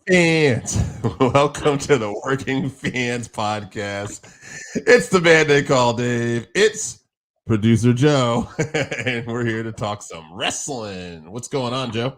Fans, welcome to the Working Fans Podcast. It's the man they call Dave. It's producer Joe, and we're here to talk some wrestling. What's going on, Joe?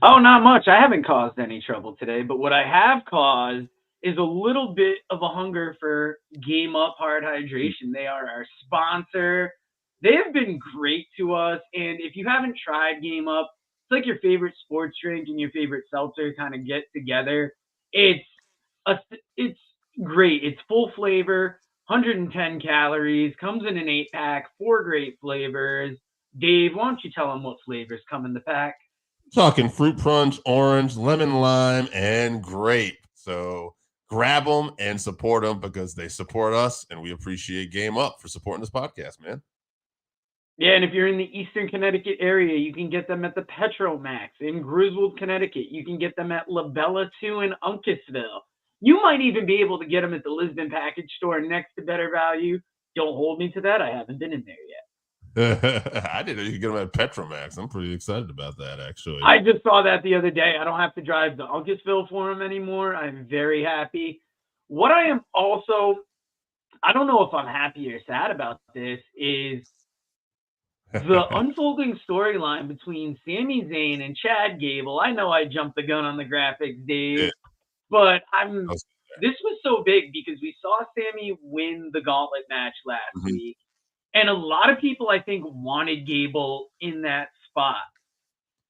Oh, not much. I haven't caused any trouble today, but what I have caused is a little bit of a hunger for Game Up Hard Hydration. They are our sponsor. They have been great to us, and if you haven't tried Game Up, it's like your favorite sports drink and your favorite seltzer kind of get together. It's it's great. It's full flavor, 110 calories, comes in an 8 pack, four great flavors. Dave, why don't you tell them what flavors come in the pack? Talking fruit punch, orange, lemon lime, and grape. So grab them and support them because they support us, and we appreciate Game Up for supporting this podcast, man. Yeah, and if you're in the Eastern Connecticut area, you can get them at the Petromax in Griswold, Connecticut. You can get them at La Bella 2 in Uncasville. You might even be able to get them at the Lisbon Package Store next to Better Value. Don't hold me to that. I haven't been in there yet. I didn't know you could get them at Petromax. I'm pretty excited about that, actually. I just saw that the other day. I don't have to drive to Uncasville for them anymore. I'm very happy. What I am also, I don't know if I'm happy or sad about this, is the unfolding storyline between Sami Zayn and Chad Gable. I know I jumped the gun on the graphics, Dave, but this was so big because we saw Sami win the gauntlet match last week. And a lot of people, I think, wanted Gable in that spot.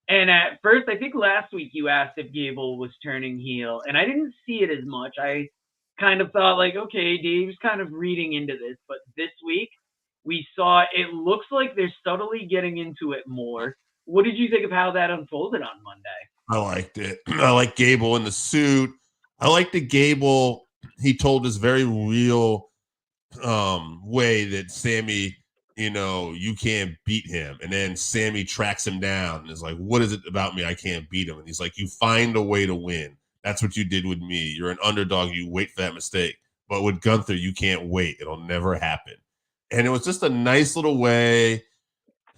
And at first, I think last week you asked if Gable was turning heel, and I didn't see it as much. I kind of thought, like, okay, Dave's kind of reading into this. But this week, we saw it looks like they're subtly getting into it more. What did you think of how that unfolded on Monday? I liked it. I like Gable in the suit. I like the Gable. He told this very real way that Sami, you can't beat him. And then Sami tracks him down and is like, what is it about me? I can't beat him. And he's like, you find a way to win. That's what you did with me. You're an underdog. You wait for that mistake. But with Gunther, you can't wait. It'll never happen. And it was just a nice little way,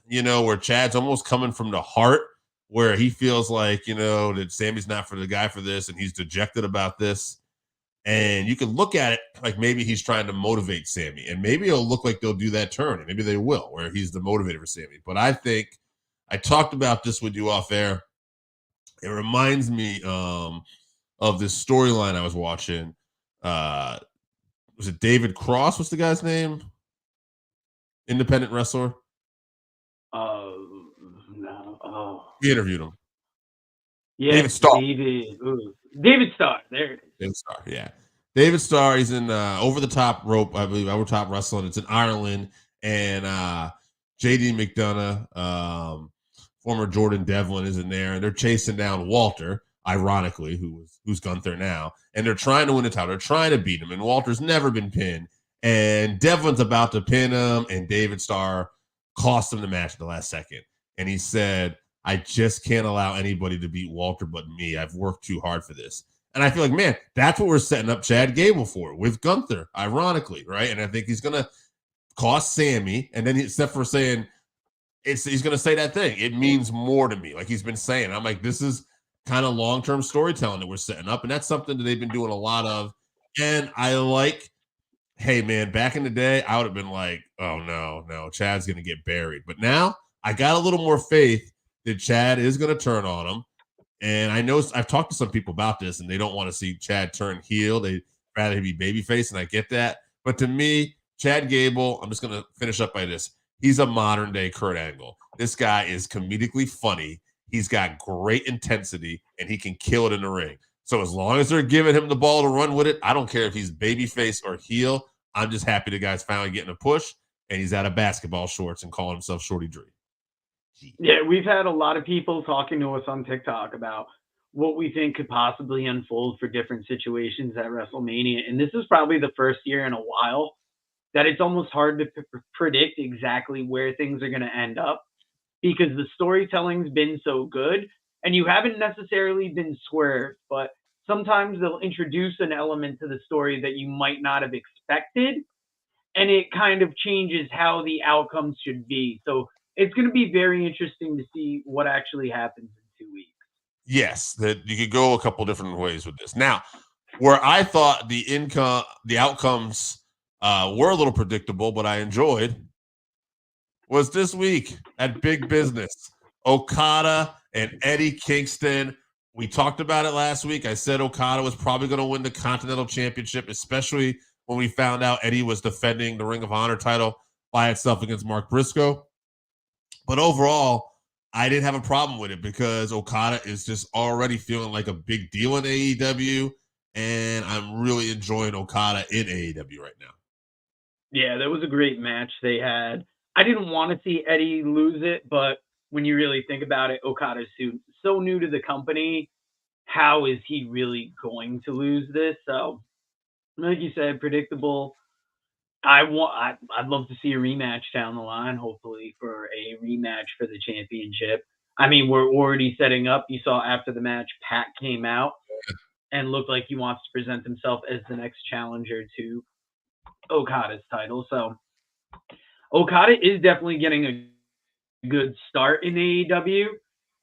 where Chad's almost coming from the heart, where he feels like, that Sami's not for the guy for this, and he's dejected about this. And you can look at it like maybe he's trying to motivate Sami, and maybe it'll look like they'll do that turn, and maybe they will, where he's the motivator for Sami. But I think I talked about this with you off air. It reminds me of this storyline I was watching. Was it David Cross? What's the guy's name? Independent wrestler. No. Oh. We interviewed him. Yeah, David Starr. David Starr. There it is. David Starr, yeah. David Starr, he's in Over the Top Rope, I believe, Over Top Wrestling. It's in Ireland. And JD McDonough, former Jordan Devlin, is in there. And they're chasing down Walter, ironically, who's Gunther now. And they're trying to win the title. They're trying to beat him. And Walter's never been pinned. And Devlin's about to pin him. And David Starr cost him the match at the last second. And he said, I just can't allow anybody to beat Walter but me. I've worked too hard for this. And I feel like, man, that's what we're setting up Chad Gable for with Gunther, ironically, right? And I think he's going to cost Sami. And then except for saying, he's going to say that thing. It means more to me, like he's been saying. I'm like, this is kind of long-term storytelling that we're setting up. And that's something that they've been doing a lot of. And I like, hey, man, back in the day, I would have been like, oh, no, Chad's going to get buried. But now I got a little more faith that Chad is going to turn on him. And I know I've talked to some people about this, and they don't want to see Chad turn heel. They'd rather he be babyface, and I get that. But to me, Chad Gable, I'm just going to finish up by this. He's a modern-day Kurt Angle. This guy is comedically funny. He's got great intensity, and he can kill it in the ring. So as long as they're giving him the ball to run with it, I don't care if he's babyface or heel. I'm just happy the guy's finally getting a push, and he's out of basketball shorts and calling himself Shorty Dre. Yeah, we've had a lot of people talking to us on TikTok about what we think could possibly unfold for different situations at WrestleMania. And this is probably the first year in a while that it's almost hard to predict exactly where things are going to end up because the storytelling's been so good and you haven't necessarily been swerved, but sometimes they'll introduce an element to the story that you might not have expected, and it kind of changes how the outcomes should be. So it's going to be very interesting to see what actually happens in 2 weeks. Yes, that you could go a couple different ways with this. Now, where I thought the outcomes were a little predictable, but I enjoyed was this week at Big Business. Okada and Eddie Kingston. We talked about it last week. I said Okada was probably going to win the Continental Championship, especially when we found out Eddie was defending the Ring of Honor title by itself against Mark Briscoe. But overall, I didn't have a problem with it because Okada is just already feeling like a big deal in AEW, and I'm really enjoying Okada in AEW right now. Yeah, that was a great match they had. I didn't want to see Eddie lose it, but when you really think about it, Okada's so new to the company. How is he really going to lose this? So, like you said, predictable. I'd love to see a rematch down the line, hopefully for a rematch for the championship. I mean, we're already setting up. You saw after the match, Pat came out and looked like he wants to present himself as the next challenger to Okada's title. So Okada is definitely getting a good start in AEW,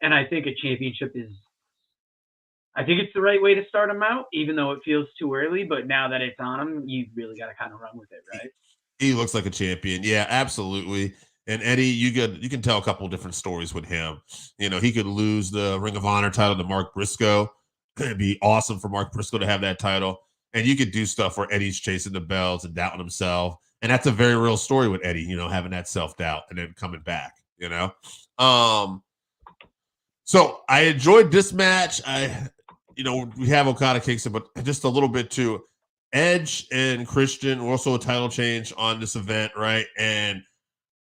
and I think a championship is. I think it's the right way to start him out, even though it feels too early. But now that it's on him, you really got to kind of run with it, right? He looks like a champion. Yeah, absolutely. And Eddie, you can tell a couple different stories with him. You know, he could lose the Ring of Honor title to Mark Briscoe. It'd be awesome for Mark Briscoe to have that title. And you could do stuff where Eddie's chasing the belts and doubting himself. And that's a very real story with Eddie, you know, having that self-doubt and then coming back, you know. So I enjoyed this match. We have Okada Kingston, but just a little bit too. Edge and Christian were also a title change on this event, right? And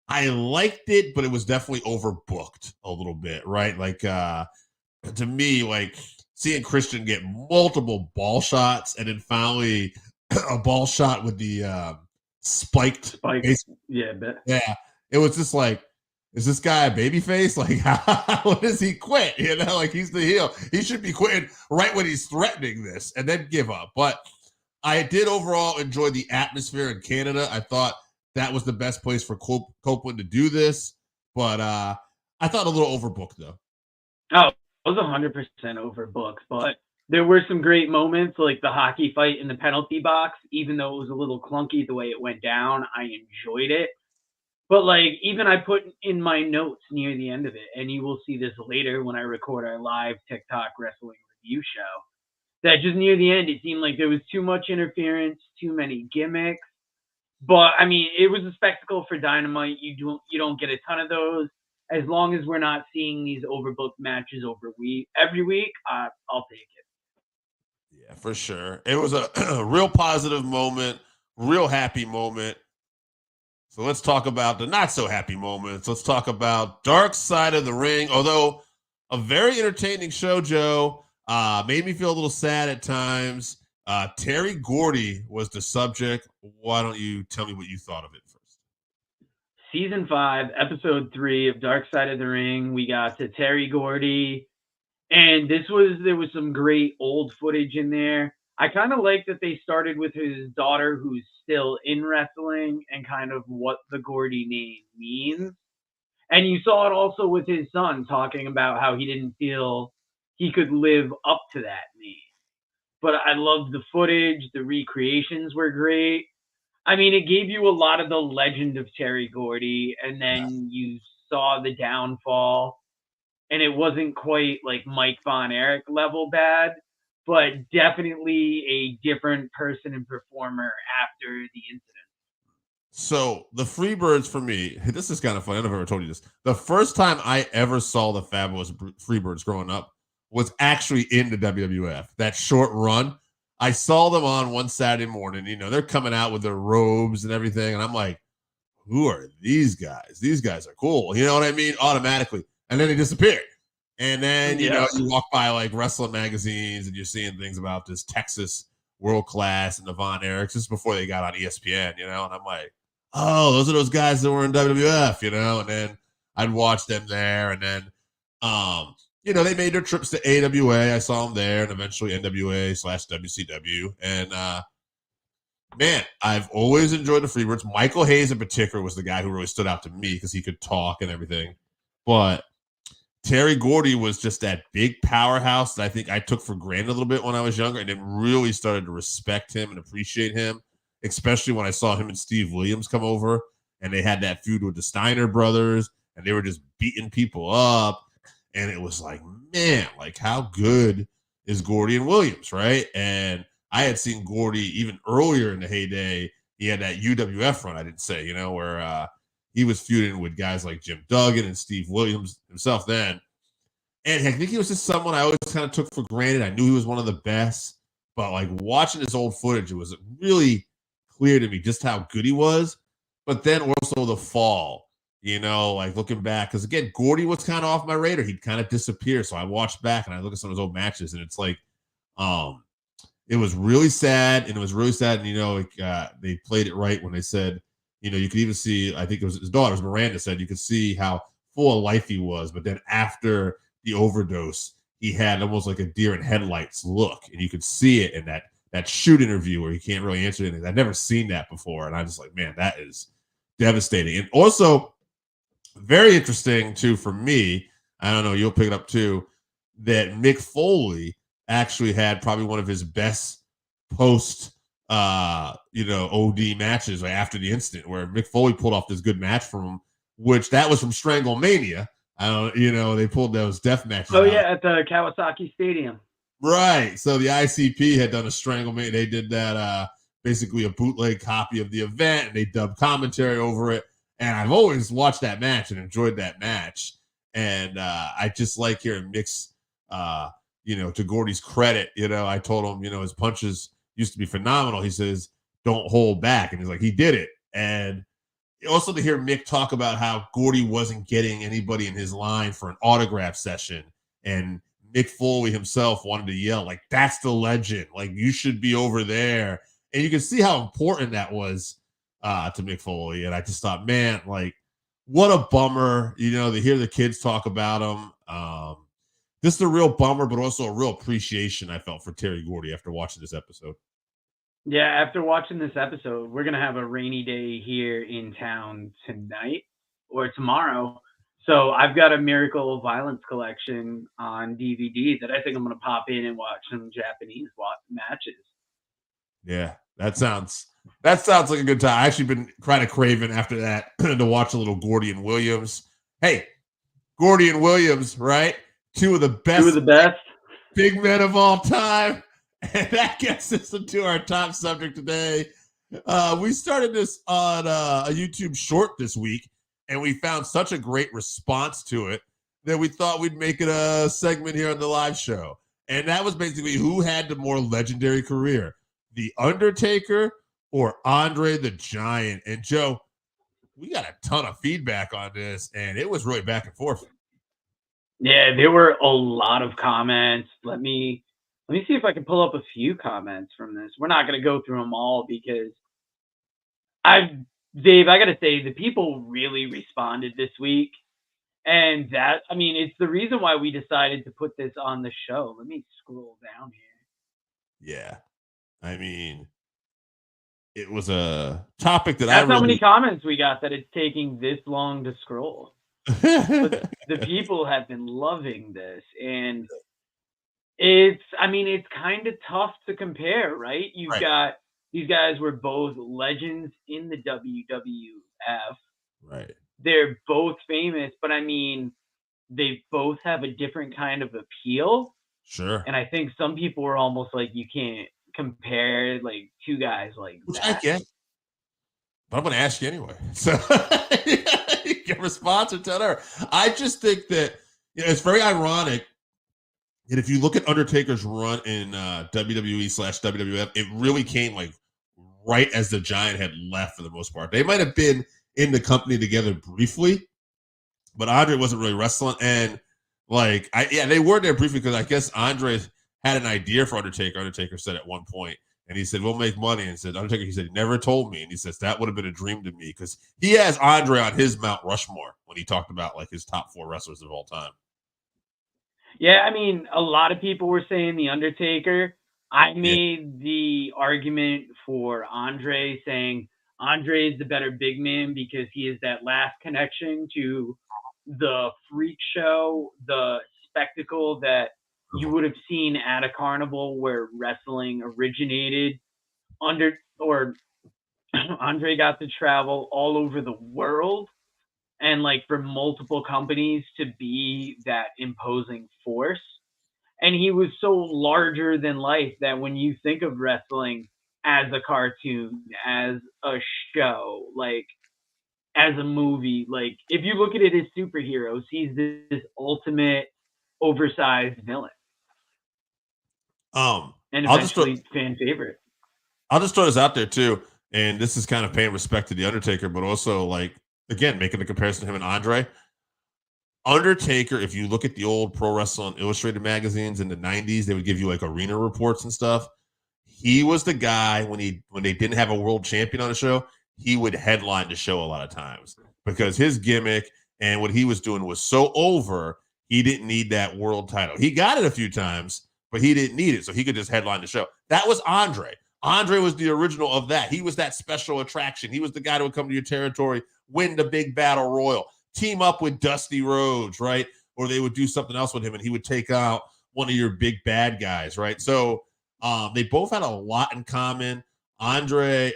I liked it, but it was definitely overbooked a little bit, right? Like to me, like seeing Christian get multiple ball shots and then finally a ball shot with the spiked base. Yeah, bet. Yeah. It was just like, is this guy a babyface? Like, how does he quit? You know, like he's the heel. He should be quitting right when he's threatening this and then give up. But I did overall enjoy the atmosphere in Canada. I thought that was the best place for Copeland to do this. But I thought a little overbooked, though. Oh, it was 100% overbooked, but there were some great moments like the hockey fight in the penalty box. Even though it was a little clunky the way it went down, I enjoyed it. But like even I put in my notes near the end of it, and you will see this later when I record our live TikTok wrestling review show. That just near the end, it seemed like there was too much interference, too many gimmicks. But I mean, it was a spectacle for Dynamite. You don't get a ton of those. As long as we're not seeing these overbooked matches every week, I'll take it. Yeah, for sure. It was a real positive moment, real happy moment. So let's talk about the not so happy moments. Let's talk about Dark Side of the Ring. Although a very entertaining show, Joe, made me feel a little sad at times. Terry Gordy was the subject. Why don't you tell me what you thought of it first? Season 5, episode 3 of Dark Side of the Ring. We got to Terry Gordy, and there was some great old footage in there. I kind of like that they started with his daughter who's still in wrestling and kind of what the Gordy name means. And you saw it also with his son talking about how he didn't feel he could live up to that name. But I loved the footage, the recreations were great. I mean, it gave you a lot of the legend of Terry Gordy, and then you saw the downfall, and it wasn't quite like Mike Von Erich level bad, but definitely a different person and performer after the incident. So the Freebirds for me, this is kind of funny. I don't know if I've ever told you this. The first time I ever saw the Fabulous Freebirds growing up was actually in the WWF. That short run, I saw them on one Saturday morning. You know, they're coming out with their robes and everything, and I'm like, who are these guys? These guys are cool. You know what I mean? Automatically. And then they disappeared. And then, you know, you walk by like wrestling magazines and you're seeing things about this Texas world class and the Von Erichs just before they got on ESPN, you know, and I'm like, oh, those are those guys that were in WWF, you know, and then I'd watch them there. And then, you know, they made their trips to AWA. I saw them there and eventually NWA/WCW. And, man, I've always enjoyed the Freebirds. Michael Hayes in particular was the guy who really stood out to me because he could talk and everything. But Terry Gordy was just that big powerhouse that I think I took for granted a little bit when I was younger, and then really started to respect him and appreciate him, especially when I saw him and Steve Williams come over and they had that feud with the Steiner brothers and they were just beating people up. And it was like, man, like how good is Gordy and Williams, right? And I had seen Gordy even earlier in the heyday. He had that UWF run, I didn't say, where he was feuding with guys like Jim Duggan and Steve Williams himself then. And I think he was just someone I always kind of took for granted. I knew he was one of the best, but like watching his old footage, it was really clear to me just how good he was. But then also the fall, like looking back, because again, Gordy was kind of off my radar. He'd kind of disappear. So I watched back and I look at some of his old matches, and it's like, it was really sad, and it was really sad. And they played it right when they said, you could even see, I think it was his daughter, Miranda, said you could see how full of life he was. But then after the overdose, he had almost like a deer in headlights look, and you could see it in that shoot interview where he can't really answer anything. I've never seen that before, and I'm just like, man, that is devastating. And also very interesting too for me. I don't know, you'll pick it up too. That Mick Foley actually had probably one of his best post OD matches after the incident, where Mick Foley pulled off this good match from him, which that was from Stranglemania. I don't, they pulled those death matches. Oh, yeah, at the Kawasaki Stadium. Right. So the ICP had done a Stranglemania. They did that basically a bootleg copy of the event, and they dubbed commentary over it. And I've always watched that match and enjoyed that match. And I just like hearing Mick's, to Gordy's credit, I told him, his punches used to be phenomenal. He says, don't hold back. And he's like, he did it. And also to hear Mick talk about how Gordy wasn't getting anybody in his line for an autograph session. And Mick Foley himself wanted to yell, like, that's the legend. Like, you should be over there. And you can see how important that was to Mick Foley. And I just thought, man, like, what a bummer, to hear the kids talk about him. Just a real bummer, but also a real appreciation I felt for Terry Gordy after watching this episode. Yeah, after watching this episode, we're going to have a rainy day here in town tonight or tomorrow. So I've got a Miracle of Violence collection on DVD that I think I'm going to pop in and watch some Japanese matches. Yeah, that sounds like a good time. I actually been kind of craving after that to watch a little Gordy and Williams. Hey, Gordy and Williams, right? Two of the best big men of all time. And that gets us into our top subject today. We started this on a YouTube short this week, and we found such a great response to it that we thought we'd make it a segment here on the live show. And that was basically who had the more legendary career, The Undertaker or Andre the Giant. And Joe, we got a ton of feedback on this, and it was really back and forth. Yeah, there were a lot of comments. Let me see if I can pull up a few comments from this. We're not going to go through them all because Dave, I got to say, the people really responded this week. And it's the reason why we decided to put this on the show. Let me scroll down here. Yeah. It was a topic that That's how many comments we got that it's taking this long to scroll. But the people have been loving this, and it's kind of tough to compare, right? You've got these guys were both legends in the WWF. Right. They're both famous, but they both have a different kind of appeal. Sure. And I think some people were almost like, you can't compare like two guys like Which that. I get. But I'm going to ask you anyway. So you can respond to her. I just think that it's very ironic. And if you look at Undertaker's run in WWE/WWF, it really came like right as the Giant had left for the most part. They might have been in the company together briefly, but Andre wasn't really wrestling. And they were there briefly because I guess Andre had an idea for Undertaker. Undertaker said at one point, and he said, we'll make money. And said, Undertaker, he said, he never told me. And he says, that would have been a dream to me because he has Andre on his Mount Rushmore when he talked about like his top 4 wrestlers of all time. Yeah, a lot of people were saying The Undertaker. I made the argument for Andre, saying Andre is the better big man because he is that last connection to the freak show, the spectacle that you would have seen at a carnival where wrestling originated. Or Andre got to travel all over the world and like for multiple companies to be that imposing force. And he was so larger than life that when you think of wrestling as a cartoon, as a show, like as a movie, like if you look at it as superheroes, he's this ultimate oversized villain Um, and I'll just throw, eventually fan favorite. I'll just throw this out there too, and this is kind of paying respect to the Undertaker, but also like again making the comparison to him and Andre. Undertaker, if you look at the old Pro Wrestling Illustrated magazines in the '90s, they would give you like arena reports and stuff. He was the guy when they didn't have a world champion on the show, he would headline the show a lot of times because his gimmick and what he was doing was so over. He didn't need that world title. He got it a few times, but he didn't need it, so he could just headline the show. That was Andre. Andre was the original of that. He was that special attraction. He was the guy that would come to your territory, win the big battle royal, team up with Dusty Rhodes, right? Or they would do something else with him, and he would take out one of your big bad guys, right? So they both had a lot in common. Andre,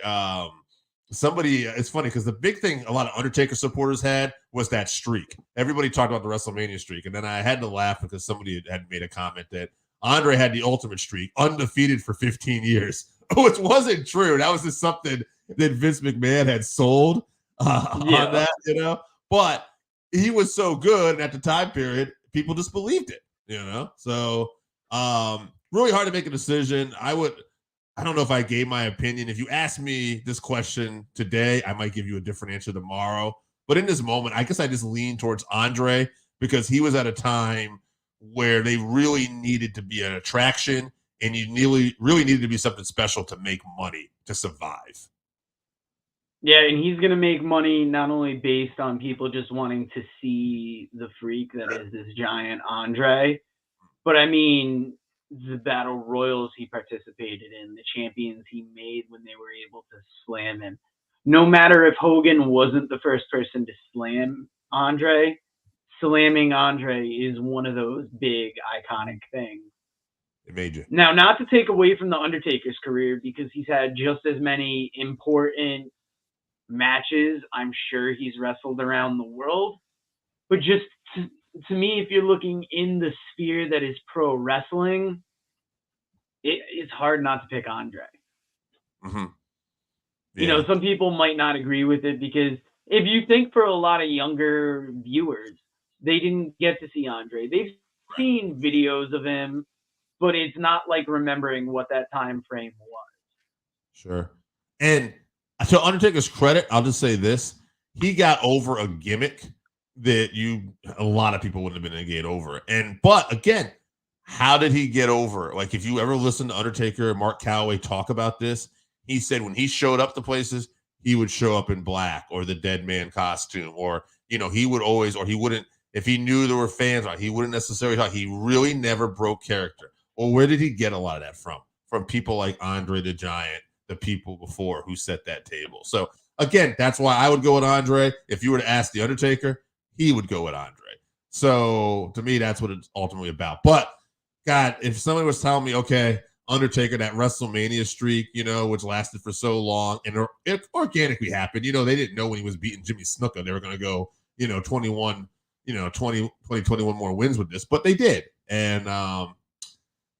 it's funny because the big thing a lot of Undertaker supporters had was that streak. Everybody talked about the WrestleMania streak, and then I had to laugh because somebody had made a comment that Andre had the ultimate streak, undefeated for 15 years, which wasn't true. That was just something that Vince McMahon had sold on that, you know. But he was so good, and at the time period, people just believed it, you know. So really hard to make a decision. I don't know if I gave my opinion. If you ask me this question today, I might give you a different answer tomorrow. But in this moment, I guess I just lean towards Andre because he was at a time where they really needed to be an attraction and you really needed to be something special to make money to survive. Yeah, and he's going to make money not only based on people just wanting to see the freak that is this giant Andre, but I mean, the battle royals he participated in, the champions he made when they were able to slam him. No matter if Hogan wasn't the first person to slam Andre, slamming Andre is one of those big iconic things. It made you. Now, not to take away from the Undertaker's career because he's had just as many important matches. I'm sure he's wrestled around the world, but just to me, if you're looking in the sphere that is pro wrestling, it's hard not to pick Andre. Mm-hmm. Yeah. You know, some people might not agree with it because if you think for a lot of younger viewers, they didn't get to see Andre. They've seen videos of him, but it's not like remembering what that time frame was. Sure. And to Undertaker's credit, I'll just say this. He got over a gimmick that a lot of people wouldn't have been able to get over. But again, how did he get over? Like if you ever listen to Undertaker and Mark Calloway talk about this, he said when he showed up to places, he would show up in black or the dead man costume, or, you know, he would always, or he wouldn't, if he knew there were fans, he wouldn't necessarily talk. He really never broke character. Well, where did he get a lot of that from? From people like Andre the Giant, the people before who set that table. So again, that's why I would go with Andre. If you were to ask the Undertaker, he would go with Andre. So to me, that's what it's ultimately about. But God, if somebody was telling me, okay, Undertaker, that WrestleMania streak, you know, which lasted for so long and it organically happened, you know, they didn't know when he was beating Jimmy Snuka, they were going to go, 21 more wins with this, but they did. And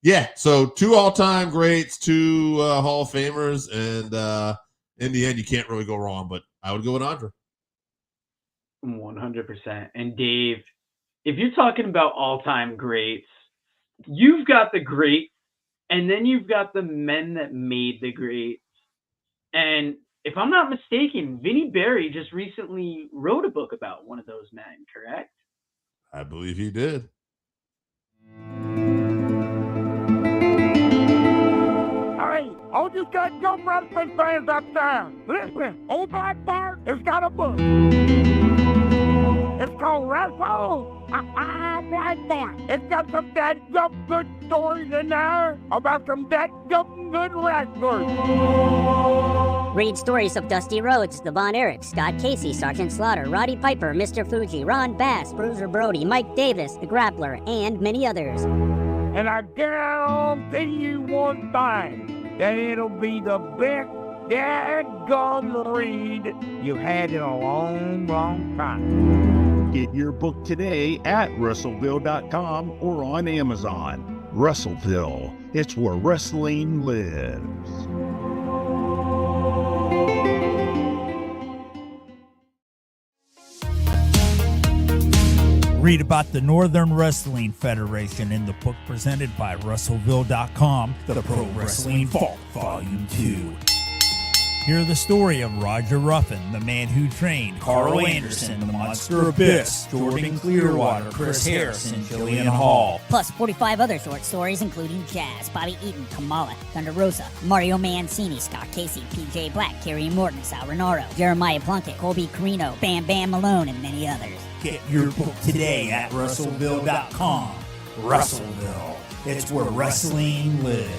yeah, so 2 all-time greats, 2 Hall of Famers, and in the end, you can't really go wrong, but I would go with Andre. 100%. And Dave, if you're talking about all-time greats, you've got the great, and then you've got the men that made the greats. And if I'm not mistaken, Vinnie Berry just recently wrote a book about one of those men, correct? I believe he did. Hey, all you got young wrestling fans out there, listen, old Black Bart has got a book. It's called Wrestle right there. It's got some dadgum good stories in there about some dadgum good wrestlers. Read stories of Dusty Rhodes, the Von Erich, Scott Casey, Sergeant Slaughter, Roddy Piper, Mr. Fuji, Ron Bass, Bruiser Brody, Mike Davis, the Grappler, and many others. And I guarantee you one thing, that it'll be the best dadgum read you've had in a long, long time. Get your book today at Russellville.com or on Amazon. Russellville, it's where wrestling lives. Read about the Northern Wrestling Federation in the book presented by Russellville.com, The Pro Wrestling Vault, Volume 2. Hear the story of Roger Ruffin, the man who trained Carl Anderson, the Monster Abyss, Jordan Clearwater, Chris Harris, and Jillian Hall. Plus 45 other short stories including Jazz, Bobby Eaton, Kamala, Thunder Rosa, Mario Mancini, Scott Casey, PJ Black, Kerry Morton, Sal Renaro, Jeremiah Plunkett, Colby Carino, Bam Bam Malone, and many others. Get your book today at Russellville.com. Russellville, it's where wrestling lives.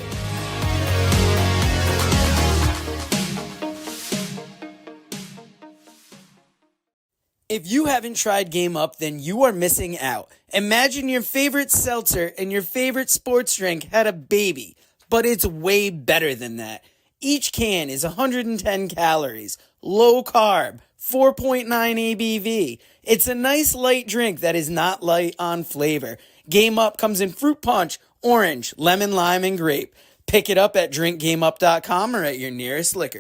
If you haven't tried Game Up, then you are missing out. Imagine your favorite seltzer and your favorite sports drink had a baby, but it's way better than that. Each can is 110 calories, low carb, 4.9 ABV. It's a nice light drink that is not light on flavor. Game Up comes in fruit punch, orange, lemon, lime, and grape. Pick it up at drinkgameup.com or at your nearest liquor.